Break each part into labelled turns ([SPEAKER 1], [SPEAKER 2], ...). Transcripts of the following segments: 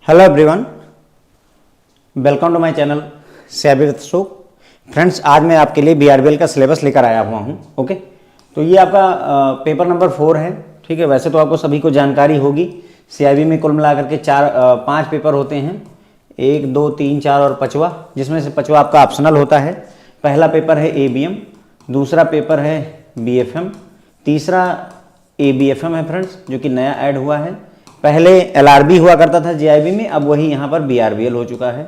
[SPEAKER 1] Hello everyone, welcome to my channel SEBI with Sukh. Friends, आज मैं आपके लिए बीआरबीएल का सिलेबस लेकर आया हुआ हूँ। ओके, तो ये आपका पेपर नंबर 4 है। ठीक है, वैसे तो आपको सभी को जानकारी होगी। सीआईबी में कुल मिलाकर के 5 पेपर होते हैं, 1, 2, 3, 4 और 5वां, जिसमें से 5वां आपका ऑप्शनल होता है। पहला पेपर है एबीएम, दूसरा पेपर है बीएफएम, तीसरा एबीएफएम है फ्रेंड्स, जो कि नया ऐड हुआ है। पहले एलआरबी हुआ करता था जीआईबी में, अब वही यहाँ पर बीआरबीएल हो चुका है।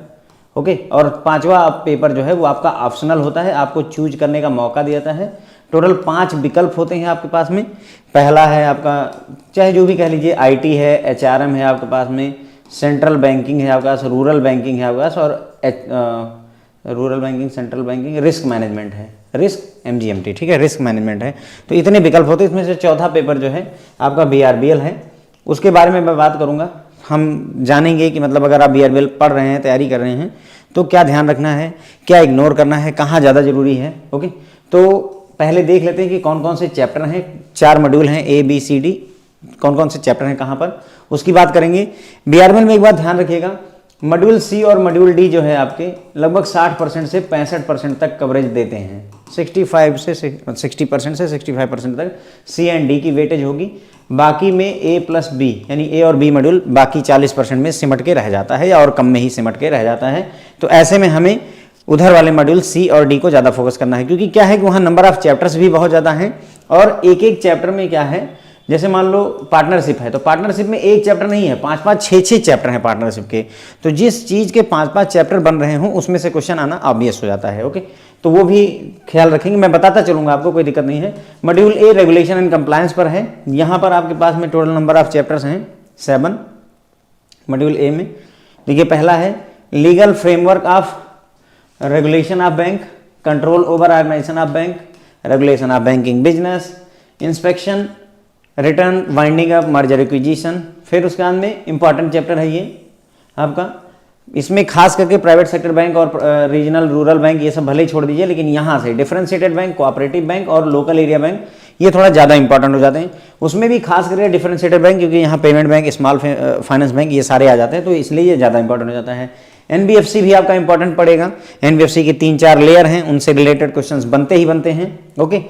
[SPEAKER 1] ओके, और 5वां पेपर जो है वो आपका ऑप्शनल होता है, आपको चूज करने का मौका दिया जाता है। टोटल 5 विकल्प होते हैं आपके पास में। पहला है आपका, चाहे जो भी कह लीजिए, आईटी है, एचआरएम है आपके पास में, सेंट्रल बैंकिंग है आपके पास, रूरल बैंकिंग है आपके पास, और rural banking, central banking, risk management है, रिस्क एमजीएमटी। ठीक है, रिस्क मैनेजमेंट है। तो इतने विकल्प होते हैं। इसमें से चौथा पेपर जो है आपका बीआरबीएल है। उसके बारे में मैं बात करूंगा। हम जानेंगे कि मतलब अगर आप बीआरबीएल पढ़ रहे हैं, तैयारी कर रहे हैं, तो क्या ध्यान रखना है, क्या इग्नोर करना है, कहाँ ज़्यादा जरूरी है। ओके, तो पहले देख लेते हैं कि कौन कौन से चैप्टर हैं। 4 मॉड्यूल हैं, ए बी सी डी, कौन कौन से चैप्टर हैं कहाँ पर, उसकी बात करेंगे। बीआरबीएल में एक बात ध्यान रखिएगा, मॉड्यूल सी और मॉड्यूल डी जो है आपके लगभग 60% से 65% तक कवरेज देते हैं। 65% से 65% तक सी एंड डी की वेटेज होगी। बाकी में ए प्लस बी, यानी ए और बी मॉड्यूल बाकी 40% में सिमट के रह जाता है, या और कम में ही सिमट के रह जाता है। तो ऐसे में हमें उधर वाले मॉड्यूल सी और डी को ज़्यादा फोकस करना है, क्योंकि क्या है कि वहाँ नंबर ऑफ चैप्टर्स भी बहुत ज़्यादा हैं, और एक एक चैप्टर में क्या है, जैसे मान लो पार्टनरशिप है, तो पार्टनर्शिप में एक चैप्टर नहीं है, 5-5, 6-6 चैप्टर हैं पार्टनरशिप के। तो जिस चीज़ के 5-5 चैप्टर बन रहे हों, उसमें से क्वेश्चन आना ऑब्वियस हो जाता है। ओके, तो वो भी ख्याल रखेंगे, मैं बताता चलूंगा आपको, कोई दिक्कत नहीं है। Module A regulation and compliance पर है। यहाँ पर आपके पास में टोटल नंबर ऑफ चैप्टर्स हैं 7 मॉड्यूल ए में। देखिए, पहला है legal framework of regulation of bank, control over organisation of bank, regulation of banking business, inspection, return, winding up, merger acquisition. फिर उसके बाद में इंपॉर्टेंट चैप्टर है ये आपका। इसमें खास करके प्राइवेट सेक्टर बैंक और रीजनल रूरल बैंक ये सब भले ही छोड़ दीजिए, लेकिन यहाँ से डिफरेंशिएटेड बैंक, कोऑपरेटिव बैंक और लोकल एरिया बैंक ये थोड़ा ज़्यादा इंपॉर्टेंट हो जाते हैं। उसमें भी खास करके डिफरेंशिएटेड बैंक, क्योंकि यहाँ payment bank, small finance bank ये सारे आ जाते हैं, तो इसलिए ये ज़्यादा इंपॉर्टेंट हो जाता है। एनबीएफसी भी आपका इंपॉर्टेंट पड़ेगा। एनबीएफसी के 3-4 लेयर हैं, उनसे रिलेटेड क्वेश्चन बनते ही बनते हैं। Okay,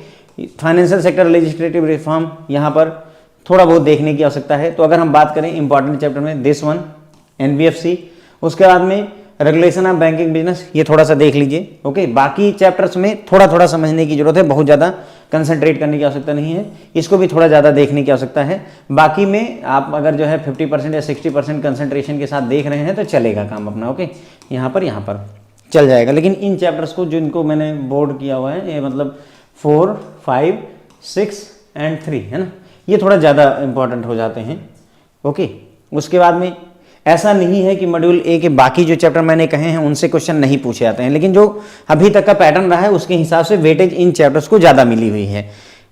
[SPEAKER 1] financial sector legislative reform यहाँ पर थोड़ा बहुत देखने की आवश्यकता है। तो अगर हम बात करें इंपॉर्टेंट चैप्टर में, दिस वन एनबीएफसी, उसके बाद में रेगुलेशन ऑफ बैंकिंग बिजनेस, ये थोड़ा सा देख लीजिए। ओके, बाकी चैप्टर्स में थोड़ा थोड़ा समझने की जरूरत है, बहुत ज़्यादा कंसंट्रेट करने की आवश्यकता नहीं है, इसको भी थोड़ा ज़्यादा देखने की आवश्यकता है। बाकी में आप अगर जो है 50% या 60% कंसंट्रेशन के साथ देख रहे हैं तो चलेगा काम अपना। ओके, यहाँ पर चल जाएगा। लेकिन इन चैप्टर्स को जिनको मैंने बोर्ड किया हुआ है, ये मतलब 4, 5, 6 एंड 3 है ना, ये थोड़ा ज़्यादा इंपॉर्टेंट हो जाते हैं। ओके, उसके बाद में ऐसा नहीं है कि मॉड्यूल ए के बाकी जो चैप्टर मैंने कहे हैं उनसे क्वेश्चन नहीं पूछे जाते हैं, लेकिन जो अभी तक का पैटर्न रहा है उसके हिसाब से वेटेज इन चैप्टर्स को ज़्यादा मिली हुई है।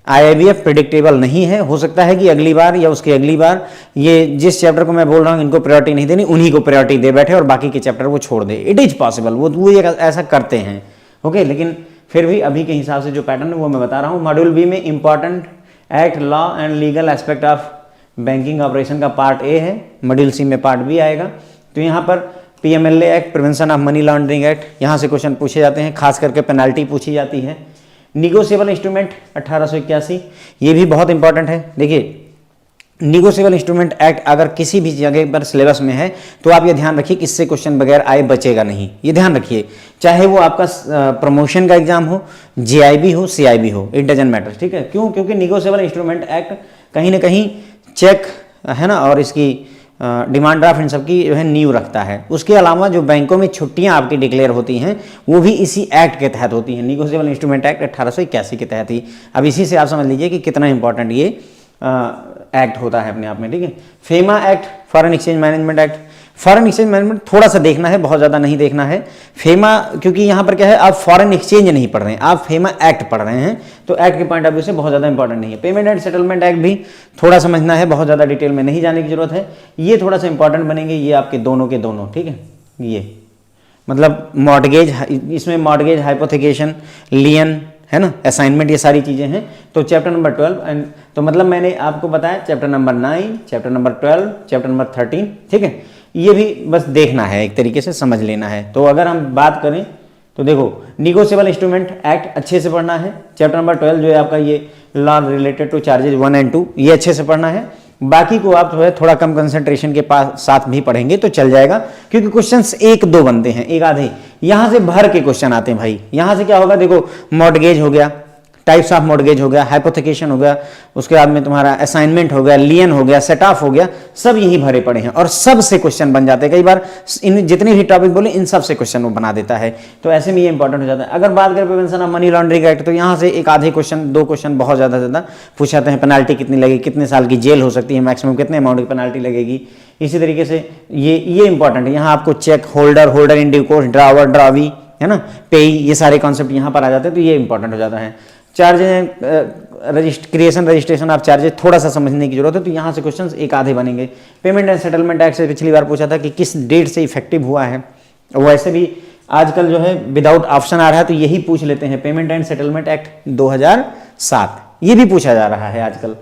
[SPEAKER 1] आईआईबीएफ प्रेडिक्टेबल नहीं है, हो सकता है कि अगली बार या उसकी अगली बार ये जिस चैप्टर को मैं बोल रहा हूँ इनको प्रायोरिटी नहीं देनी, उन्हीं को प्रायोरिटी दे बैठे और बाकी के चैप्टर वो छोड़ दे। इट इज़ पॉसिबल, वो ये ऐसा करते हैं। ओके, लेकिन फिर भी अभी के हिसाब से जो पैटर्न है वो मैं बता रहा हूँ। मॉड्यूल बी में important act, law and legal aspect of banking operation का पार्ट ए है, मॉड्यूल सी में पार्ट बी आएगा। तो यहाँ पर PMLA act, prevention of money laundering act, यहाँ से क्वेश्चन पूछे जाते हैं, खास करके पेनाल्टी पूछी जाती है। निगोशिएबल इंस्ट्रूमेंट 1881, ये भी बहुत इंपॉर्टेंट है। देखिए, निगोशिएबल इंस्ट्रूमेंट एक्ट अगर किसी भी जगह पर सिलेबस में है तो आप ये ध्यान रखिए कि इससे क्वेश्चन बगैर आए बचेगा नहीं, ये ध्यान रखिए। चाहे वो आपका प्रमोशन का एग्जाम हो, जीआईबी हो, सीआईबी हो, इट डजंट मैटर। ठीक है, क्यों? क्योंकि निगोशिएबल इंस्ट्रूमेंट एक्ट कहीं ना कहीं चेक है ना, और इसकी डिमांड ड्राफ्ट इन सब की जो है नींव रखता है। उसके अलावा जो बैंकों में छुट्टियां आपकी डिक्लेयर होती हैं वो भी इसी एक्ट के तहत होती हैं, निगोशिएबल इंस्ट्रूमेंट एक्ट 1881 के तहत ही। अब इसी से आप समझ लीजिए कि कितना इंपॉर्टेंट ये एक्ट होता है अपने आप में। ठीक है, FEMA act, foreign exchange management act, foreign exchange management थोड़ा सा देखना है, बहुत ज़्यादा नहीं देखना है। फेमा, क्योंकि यहाँ पर क्या है, आप फॉरेन एक्सचेंज नहीं पढ़ रहे हैं, आप फेमा एक्ट पढ़ रहे हैं, तो एक्ट के पॉइंट ऑफ व्यू से बहुत ज़्यादा इंपॉर्टेंट नहीं है। पेमेंट एंड सेटलमेंट एक्ट भी थोड़ा समझना है, बहुत ज़्यादा डिटेल में नहीं जाने की जरूरत है। ये थोड़ा सा इंपॉर्टेंट बनेंगे, ये आपके दोनों के दोनों। ठीक है, ये मतलब मॉर्टगेज, इसमें मॉर्टगेज हाइपोथेकेशन, लियन है ना, असाइनमेंट, ये सारी चीज़ें हैं। तो चैप्टर नंबर 12 एंड तो मतलब मैंने आपको बताया chapter number 9, chapter number 12, chapter number 13, ठीक है, ये भी बस देखना है, एक तरीके से समझ लेना है। तो अगर हम बात करें तो देखो निगोशिएबल इंस्ट्रूमेंट एक्ट अच्छे से पढ़ना है। चैप्टर नंबर 12 जो है आपका ये law related two charges 1 and 2, ये अच्छे से पढ़ना है। बाकी को आप जो है थोड़ा कम कंसंट्रेशन के पास साथ भी पढ़ेंगे तो चल जाएगा, क्योंकि क्वेश्चंस एक दो बनते हैं, एक आधे यहां से भर के क्वेश्चन आते हैं भाई। यहां से क्या होगा, देखो मॉर्टगेज हो गया, टाइप्स ऑफ मॉर्टगेज हो गया, हाइपोथेकेशन हो गया, उसके बाद में तुम्हारा असाइनमेंट हो गया, लियन हो गया, सेट ऑफ हो गया, सब यही भरे पड़े हैं और सब से क्वेश्चन बन जाते हैं। कई बार इन जितने भी टॉपिक बोले इन सब से क्वेश्चन वो बना देता है, तो ऐसे में ये इंपॉर्टेंट हो जाता है। अगर बात करें prevention of money laundering act, तो यहाँ से एक आधे क्वेश्चन, दो क्वेश्चन बहुत ज्यादा पूछ जाते हैं। पेनाल्टी कितनी लगेगी, कितने साल की जेल हो सकती है, मैक्सिमम कितने अमाउंट की पेनाल्टी लगेगी। इसी तरीके से ये इंपॉर्टेंट है, यहाँ आपको cheque holder in due course, drawer drawee, है ना, पेई, ये सारे कॉन्सेप्ट यहाँ पर आ जाते हैं, तो ये इंपॉर्टेंट हो जाता है। Charges creation registration of charges थोड़ा सा समझने की जरूरत है, तो यहाँ से क्वेश्चंस एक आधे बनेंगे। पेमेंट एंड सेटलमेंट एक्ट से पिछली बार पूछा था कि किस डेट से इफेक्टिव हुआ है, वैसे भी आजकल जो है विदाउट ऑप्शन आ रहा है, तो यही पूछ लेते हैं। पेमेंट एंड सेटलमेंट एक्ट 2007, ये भी पूछा जा रहा है आजकल,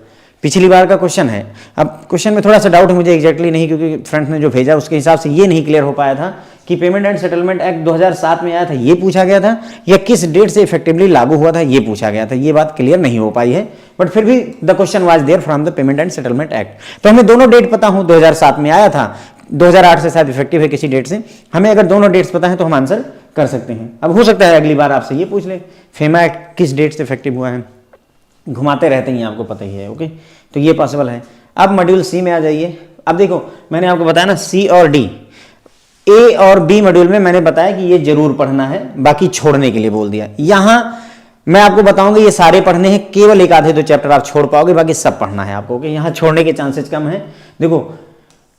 [SPEAKER 1] पिछली बार का क्वेश्चन है। अब क्वेश्चन में थोड़ा सा डाउट है मुझे एग्जैक्टली नहीं, क्योंकि फ्रेंड्स ने जो भेजा उसके हिसाब से ये नहीं क्लियर हो पाया था कि पेमेंट एंड सेटलमेंट एक्ट 2007 में आया था, ये पूछा गया था, या किस डेट से इफेक्टिवली लागू हुआ था, ये पूछा गया था। ये बात क्लियर नहीं हो पाई है, बट फिर भी the question was there from the payment and settlement act. तो हमें दोनों डेट पता हो, 2007 में आया था, 2008 से शायद इफेक्टिव है किसी डेट से। हमें अगर दोनों डेट्स पता है तो हम आंसर कर सकते हैं। अब हो सकता है अगली बार आपसे ये पूछ ले फेमा एक्ट किस डेट से इफेक्टिव हुआ है, घुमाते रहते हैं, आपको पता ही है। ओके, तो ये पॉसिबल है। अब मॉड्यूल सी में आ जाइए। अब देखो मैंने आपको बताया ना, सी और डी, ए और बी मॉड्यूल में मैंने बताया कि ये जरूर पढ़ना है, बाकी छोड़ने के लिए बोल दिया। यहां मैं आपको बताऊंगा ये सारे पढ़ने हैं, केवल एक आधे दो चैप्टर आप छोड़ पाओगे, बाकी सब पढ़ना है आपको। यहां छोड़ने के चांसेस कम है। देखो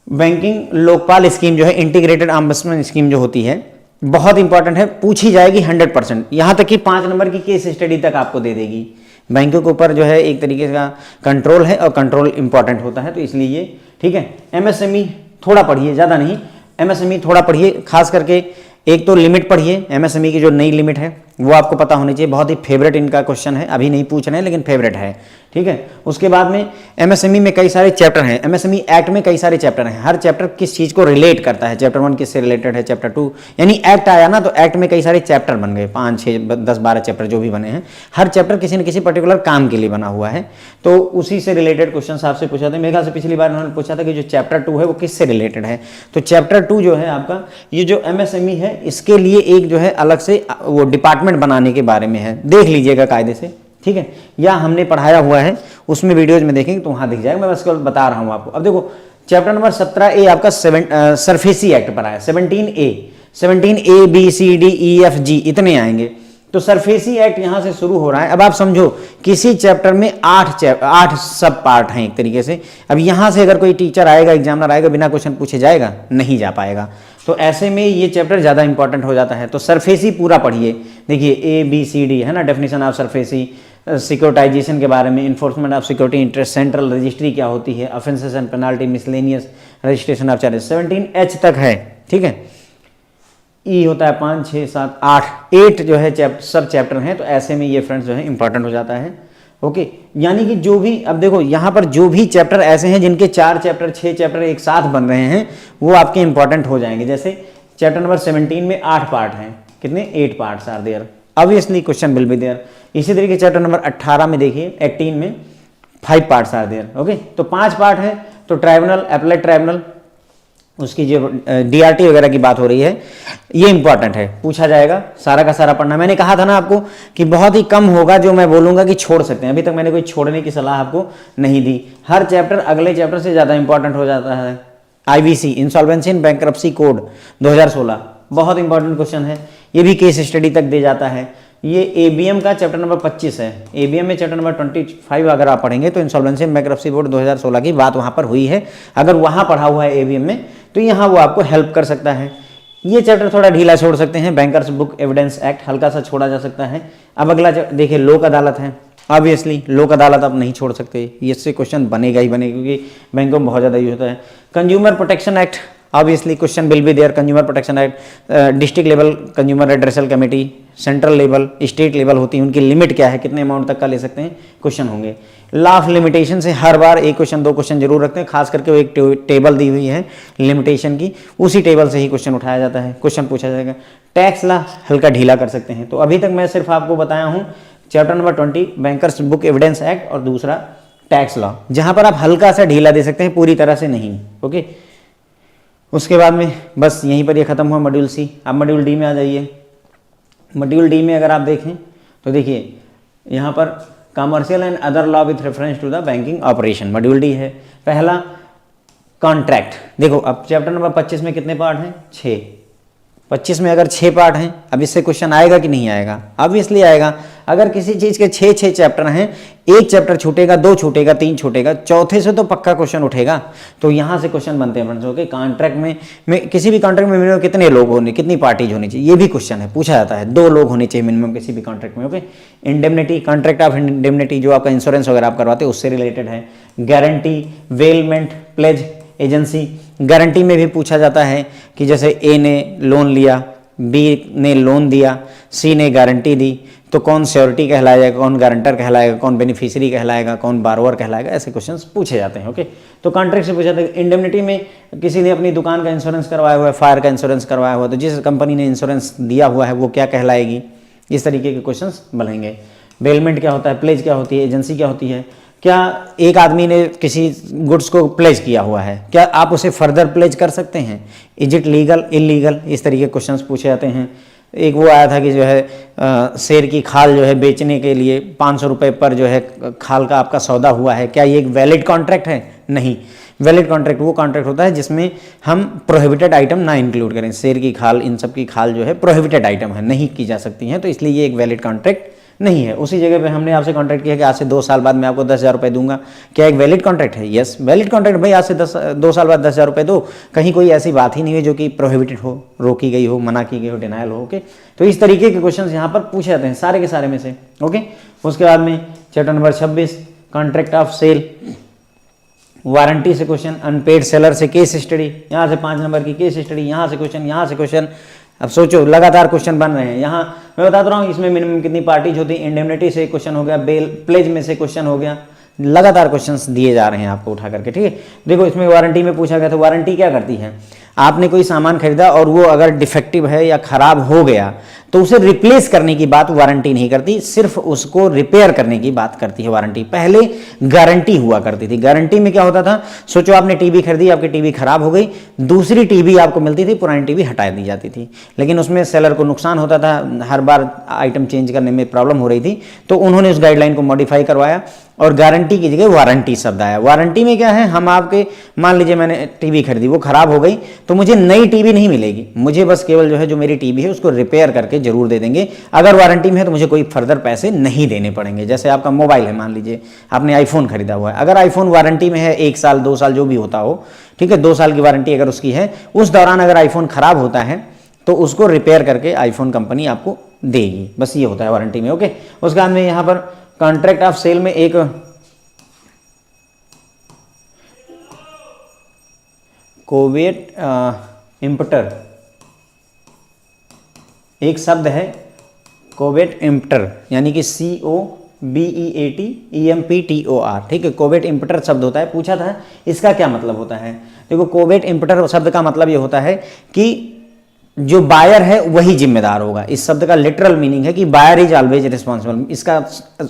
[SPEAKER 1] बैंकिंग लोकपाल स्कीम जो है, इंटीग्रेटेड ऑम्बड्समैन स्कीम जो होती है, बहुत इंपॉर्टेंट है, पूछी जाएगी 100%। यहां तक कि 5 नंबर की केस स्टडी तक आपको दे देगी। बैंकों के ऊपर जो है एक तरीके का कंट्रोल है, और कंट्रोल इंपॉर्टेंट होता है, तो इसलिए ये ठीक है। एमएसएमई थोड़ा पढ़िए, ज़्यादा नहीं, एमएसएमई थोड़ा पढ़िए, खास करके एक तो लिमिट पढ़िए, एमएसएमई की जो नई लिमिट है वो आपको पता होनी चाहिए। बहुत ही फेवरेट इनका क्वेश्चन है, अभी नहीं पूछ रहे हैं लेकिन फेवरेट है, ठीक है। उसके बाद में एमएसएमई में कई सारे चैप्टर हैं, एमएसएमई एक्ट में कई सारे चैप्टर हैं, हर चैप्टर किस चीज़ को रिलेट करता है, चैप्टर 1 किससे रिलेटेड है, चैप्टर 2, यानी एक्ट आया ना तो एक्ट में कई सारे चैप्टर बन गए, 5, 6, 10, 12 चैप्टर जो भी बने हैं, हर चैप्टर किसी न किसी पर्टिकुलर काम के लिए बना हुआ है, तो उसी से रिलेटेड क्वेश्चन आपसे पूछा था। मेरे ख्याल से पिछली बार उन्होंने पूछा था कि जो चैप्टर 2 है वो किससे रिलेटेड है, तो चैप्टर 2 जो है आपका ये जो एमएसएमई है, इसके लिए एक जो है अलग से वो डिपार्टमेंट बनाने के बारे में है, देख लीजिएगा कायदे से, ठीक है, या हमने पढ़ाया हुआ है उसमें वीडियोज में देखेंगे तो वहां दिख जाएगा, मैं बस बता रहा हूं आपको। अब देखो चैप्टर नंबर 17A आपका सरफेसी एक्ट पर आया, 17A B C D E F G इतने आएंगे, तो सरफेसी एक्ट यहां से शुरू हो रहा है। अब आप समझो किसी चैप्टर में 8 सब पार्ट हैं एक तरीके से। अब यहां से अगर कोई टीचर आएगा, एग्जामिनर आएगा, बिना क्वेश्चन पूछे जाएगा, नहीं जा पाएगा, तो ऐसे में ये चैप्टर ज़्यादा इंपॉर्टेंट हो जाता है। तो सरफेसी पूरा पढ़िए, देखिए ABCD है ना, डेफिनेशन ऑफ सरफेसी, सिक्योरिटाइजेशन के बारे में, enforcement of security interest, central registry क्या होती है, offences and penalty, miscellaneous registration of charges, 17H तक है, ठीक है। ई होता है 5, 6, 7, 8 जो है सब चैप्टर हैं, तो ऐसे में ये फ्रेंड्स जो है इंपॉर्टेंट हो जाता है। ओके, यानी कि जो भी, अब देखो यहाँ पर जो भी चैप्टर ऐसे हैं जिनके 4 चैप्टर 6 चैप्टर एक साथ बन रहे हैं, वो आपके इंपॉर्टेंट हो जाएंगे। जैसे चैप्टर नंबर 17 में 8 पार्ट हैं, कितने, 8 parts are there, obviously question will be there. इसी तरीके चैप्टर नंबर 18 में देखिए, 18 में 5 पार्ट्स आर देयर। ओके, तो 5 पार्ट है, तो ट्राइब्यूनल, एपलेट ट्राइब्यूनल, उसकी जो DRT वगैरह की बात हो रही है, ये इंपॉर्टेंट है, पूछा जाएगा, सारा का सारा पढ़ना। मैंने कहा था ना आपको कि बहुत ही कम होगा जो मैं बोलूंगा कि छोड़ सकते हैं, अभी तक मैंने कोई छोड़ने की सलाह आपको नहीं दी। हर चैप्टर अगले चैप्टर से ज़्यादा इंपॉर्टेंट हो जाता है। IBC insolvency and bankruptcy code 2016 बहुत इंपॉर्टेंट क्वेश्चन है, ये भी केस स्टडी तक दे जाता है। ये ABM का चैप्टर नंबर 25 है, ABM में चैप्टर नंबर 25 अगर आप पढ़ेंगे तो इंसॉल्वेंसी एंड बैंक्रप्सी कोड 2016 की बात वहाँ पर हुई है। अगर वहाँ पढ़ा हुआ है ABM में तो यहाँ वो आपको हेल्प कर सकता है। ये चैप्टर थोड़ा ढीला छोड़ सकते हैं, बैंकर्स बुक एविडेंस एक्ट हल्का सा छोड़ा जा सकता है। अब अगला देखिए लोक अदालत है, ऑब्वियसली लोक अदालत आप नहीं छोड़ सकते, इससे क्वेश्चन बनेगा ही बनेगा, क्योंकि बैंकों में बहुत ज़्यादा यूज होता है। Consumer protection act, obviously question will be there, consumer protection act, district level consumer redressal committee, central level, state level होती है, उनकी लिमिट क्या है, कितने अमाउंट तक का ले सकते हैं, क्वेश्चन होंगे। लॉ ऑफ लिमिटेशन से हर बार एक क्वेश्चन 2 क्वेश्चन जरूर रखते हैं, खास करके वो एक टेबल दी हुई है लिमिटेशन की, उसी टेबल से ही क्वेश्चन उठाया जाता है, क्वेश्चन पूछा जाएगा। टैक्स लॉ हल्का ढीला कर सकते हैं। तो अभी तक मैं सिर्फ आपको बताया हूँ chapter number 20 bankers book evidence act और दूसरा टैक्स लॉ, जहां पर आप हल्का सा ढीला दे सकते हैं, पूरी तरह से नहीं। ओके, उसके बाद में बस यहीं पर ये खत्म हुआ मॉड्यूल सी। अब मॉड्यूल डी में आ जाइए। मॉड्यूल डी में अगर आप देखें तो देखिए यहाँ पर commercial and other law with reference to the banking operation, module D है। पहला कॉन्ट्रैक्ट। देखो अब चैप्टर नंबर 25 में कितने पार्ट हैं, 6। 25 में अगर 6 पार्ट हैं, अब इससे क्वेश्चन आएगा कि नहीं आएगा, अब इसलिए आएगा अगर किसी चीज के 6 चैप्टर हैं, एक चैप्टर छूटेगा, 2 छूटेगा, 3 छूटेगा, चौथे से तो पक्का क्वेश्चन उठेगा। तो यहां से क्वेश्चन बनते हैं फ्रेंड्स। ओके, कॉन्ट्रैक्ट में किसी भी कॉन्ट्रैक्ट में मिनिमम कितने लोग होने, कितनी पार्टीज होनी चाहिए, ये भी क्वेश्चन है, पूछा जाता है। 2 लोग होने चाहिए मिनिमम किसी भी कॉन्ट्रैक्ट में। Okay, indemnity, contract of indemnity जो आपका इंश्योरेंस वगैरह आप करवाते हैं उससे रिलेटेड है। Guarantee, bailment, pledge, agency. Guarantee में भी पूछा जाता है कि जैसे ए ने लोन लिया, बी ने लोन दिया, सी ने गारंटी दी, तो कौन श्योरिटी कहलाएगा, कौन गारंटर कहलाएगा, कौन बेनिफिशियरी कहलाएगा, कौन बारोवर कहलाएगा, ऐसे क्वेश्चंस पूछे जाते हैं। ओके, तो कॉन्ट्रैक्ट से पूछा जाता है। इंडेमनिटी में किसी ने अपनी दुकान का इंश्योरेंस करवाया हुआ है, फायर का इंश्योरेंस करवाया हुआ है, तो जिस कंपनी ने इंश्योरेंस दिया हुआ है वो क्या कहलाएगी, इस तरीके के क्वेश्चंस बनेंगे। बेलमेंट क्या होता है, प्लेज क्या होती है, एजेंसी क्या होती है, क्या एक आदमी ने किसी गुड्स को प्लेज किया हुआ है, क्या आप उसे फर्दर प्लेज कर सकते हैं, इज इट लीगल, इलीगल, इस तरीके के क्वेश्चंस पूछे जाते हैं। एक वो आया था कि जो है शेर की खाल जो है बेचने के लिए 500 रुपये पर जो है खाल का आपका सौदा हुआ है, क्या ये एक वैलिड कॉन्ट्रैक्ट है, नहीं। वैलिड कॉन्ट्रैक्ट वो कॉन्ट्रैक्ट होता है जिसमें हम प्रोहिबिटेड आइटम ना इंक्लूड करें। शेर की खाल, इन सब की खाल जो है प्रोहिबिटेड आइटम है, नहीं की जा सकती हैं, तो इसलिए ये एक वैलिड कॉन्ट्रैक्ट नहीं है। उसी जगह पे हमने आपसे कॉन्ट्रैक्ट किया कि आज से 2 साल बाद मैं आपको 10,000 रुपये दूंगा, क्या एक वैलिड कॉन्ट्रैक्ट है? Yes, valid contract. भाई आज से 2 साल बाद 10,000 रुपये दो, कहीं कोई ऐसी बात ही नहीं है जो कि प्रोहिबिटेड हो, रोकी गई हो, मना की गई हो, डिनायल हो। ओके, तो इस तरीके के क्वेश्चन यहाँ पर पूछे जाते हैं सारे के सारे में से। ओके, उसके बाद में chapter number 26 contract of sale, warranty से क्वेश्चन, अनपेड सेलर से केस स्टडी, यहाँ से 5 नंबर की केस स्टडी, यहाँ से क्वेश्चन, यहाँ से क्वेश्चन। अब सोचो लगातार क्वेश्चन बन रहे हैं। यहाँ मैं बताता रहा हूँ इसमें मिनिमम कितनी पार्टीज होती है, इंडेमनिटी से क्वेश्चन हो गया, बेल प्लेज में से क्वेश्चन हो गया, लगातार क्वेश्चंस दिए जा रहे हैं आपको उठा करके। ठीक है, देखो इसमें वारंटी में पूछा गया था, वारंटी क्या करती है, आपने कोई सामान खरीदा और वो अगर डिफेक्टिव है या खराब हो गया तो उसे रिप्लेस करने की बात वारंटी नहीं करती, सिर्फ उसको रिपेयर करने की बात करती है वारंटी। पहले गारंटी हुआ करती थी। गारंटी में क्या होता था, सोचो आपने टीवी खरीदी, आपकी टीवी खराब हो गई, दूसरी टीवी आपको मिलती थी, पुरानी टीवी हटा दी जाती थी, लेकिन उसमें सेलर को नुकसान होता था, हर बार आइटम चेंज करने में प्रॉब्लम हो रही थी, तो उन्होंने उस गाइडलाइन को मॉडिफाई करवाया और गारंटी की जगह वारंटी शब्द आया। वारंटी में क्या है, हम आपके मान लीजिए मैंने टीवी खरीदी, वो खराब हो गई, तो मुझे नई टीवी नहीं मिलेगी, मुझे बस केवल जो है जो मेरी टीवी है उसको रिपेयर करके जरूर दे देंगे। अगर वारंटी में है तो मुझे कोई फर्दर पैसे नहीं देने पड़ेंगे। जैसे आपका मोबाइल है, मान लीजिए आपने आईफोन खरीदा हुआ है, अगर आईफोन वारंटी में है 1 साल 2 साल जो भी होता हो, ठीक है, 2 साल की वारंटी अगर उसकी है, उस दौरान अगर आईफोन खराब होता है तो उसको रिपेयर करके आईफोन कंपनी आपको देगी, बस ये होता है वारंटी में। ओके, उसके बाद में यहाँ पर कॉन्ट्रैक्ट ऑफ सेल में एक कोवेट इम्पटर एक शब्द है, कोवेट इम्पटर, यानी कि COBEATEMPTOR, ठीक है, कोवेट इम्पटर शब्द होता है। पूछा था इसका क्या मतलब होता है। देखो कोवेट इम्पटर शब्द का मतलब ये होता है कि जो बायर है वही जिम्मेदार होगा। इस शब्द का लिटरल मीनिंग है कि बायर इज ऑलवेज रिस्पॉन्सिबल। इसका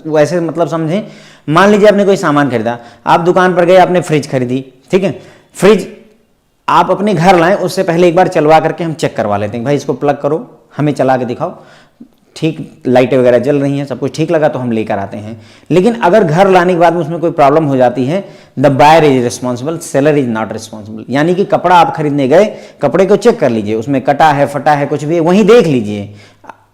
[SPEAKER 1] वैसे मतलब समझें, मान लीजिए आपने कोई सामान खरीदा, आप दुकान पर गए, आपने फ्रिज खरीदी, ठीक है, फ्रिज आप अपने घर लाएं, उससे पहले एक बार चलवा करके हम चेक करवा लेते हैं, भाई इसको प्लग करो, हमें चला के दिखाओ, ठीक लाइटें वगैरह जल रही हैं, सब कुछ ठीक लगा तो हम लेकर आते हैं। लेकिन अगर घर लाने के बाद में उसमें कोई प्रॉब्लम हो जाती है, the buyer is responsible, seller is not responsible. यानी कि कपड़ा आप खरीदने गए, कपड़े को चेक कर लीजिए, उसमें कटा है, फटा है, कुछ भी है, वहीं देख लीजिए।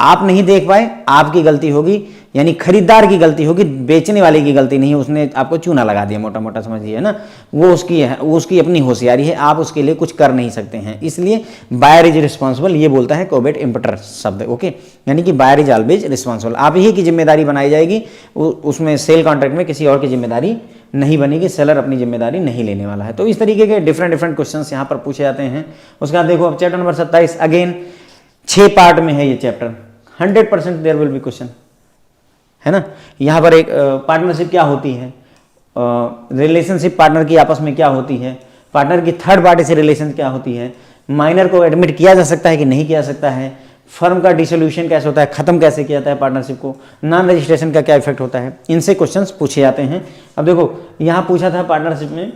[SPEAKER 1] आप नहीं देख पाए, आपकी गलती होगी, यानी खरीदार की गलती होगी, बेचने वाले की गलती नहीं है, उसने आपको चूना लगा दिया, मोटा मोटा समझिए, है ना, वो उसकी है, वो उसकी अपनी होशियारी है, आप उसके लिए कुछ कर नहीं सकते हैं। इसलिए बायर इज रिस्पॉन्सिबल, ये बोलता है कोवेट इम्पटर शब्द। ओके, यानी कि बायर इज ऑलवेज रिस्पॉन्सिबल, आप ही की जिम्मेदारी बनाई जाएगी, उसमें सेल कॉन्ट्रैक्ट में किसी और की जिम्मेदारी नहीं बनेगी, सेलर अपनी जिम्मेदारी नहीं लेने वाला है। तो इस तरीके के डिफरेंट क्वेश्चन यहाँ पर पूछे जाते हैं। उसके बाद देखो अब चैप्टर नंबर 27, अगेन 6 पार्ट में है ये chapter, 100% there will be question, है ना। यहाँ पर एक पार्टनरशिप क्या होती है, रिलेशनशिप पार्टनर की आपस में क्या होती है, पार्टनर की थर्ड पार्टी से रिलेशन क्या होती है, माइनर को एडमिट किया जा सकता है कि नहीं किया सकता है, फर्म का डिसोल्यूशन कैसे होता है, खत्म कैसे किया जाता है पार्टनरशिप को, नॉन रजिस्ट्रेशन का क्या इफेक्ट होता है, इनसे क्वेश्चंस पूछे जाते हैं। अब देखो यहाँ पूछा था पार्टनरशिप में,